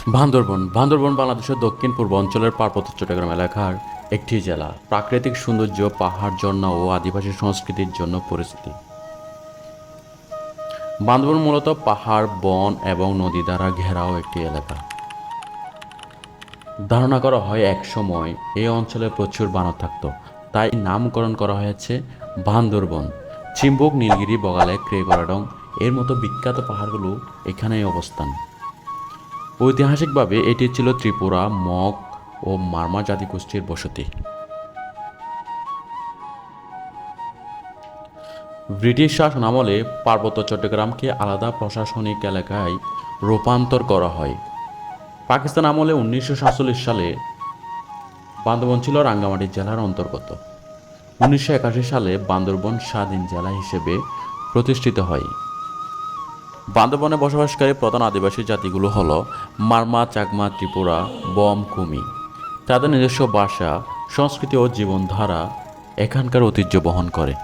বান্দরবন বাংলাদেশের দক্ষিণ পূর্ব অঞ্চলের পার্বত্য চট্টগ্রাম এলাকার একটি জেলা। প্রাকৃতিক সৌন্দর্য, পাহাড়, ঝর্ণা ও আদিবাসী সংস্কৃতির জন্য পরিচিত। বান্দরবন মূলত পাহাড়, বন এবং নদী দ্বারা ঘেরাও একটি এলাকা। ধারণা করা হয় একসময় এই অঞ্চলে প্রচুর বানর থাকত, তাই নামকরণ করা হয়েছে বান্দরবন। চিম্বুক, নীলগিরি, বগালে, ক্রেকড়াডং এর মতো বিখ্যাত পাহাড়গুলো এখানেই অবস্থান। ঐতিহাসিকভাবে এটি ছিল ত্রিপুরা, মগ ও মারমা জাতিগোষ্ঠীর বসতি। ব্রিটিশ শাসন আমলে পার্বত্য চট্টগ্রামকে আলাদা প্রশাসনিক এলাকায় রূপান্তর করা হয়। পাকিস্তান আমলে 1947 সালে বান্দরবন ছিল রাঙ্গামাটি জেলার অন্তর্গত। 1981 সালে বান্দরবন স্বাধীন জেলা হিসেবে প্রতিষ্ঠিত হয়। বান্দরবনে বসবাসকারী প্রধান আদিবাসী জাতিগুলো হল মারমা, চাকমা, ত্রিপুরা, বম, কুমি। তাদের নিজস্ব ভাষা, সংস্কৃতি ও জীবনধারা এখানকার ঐতিহ্য বহন করে।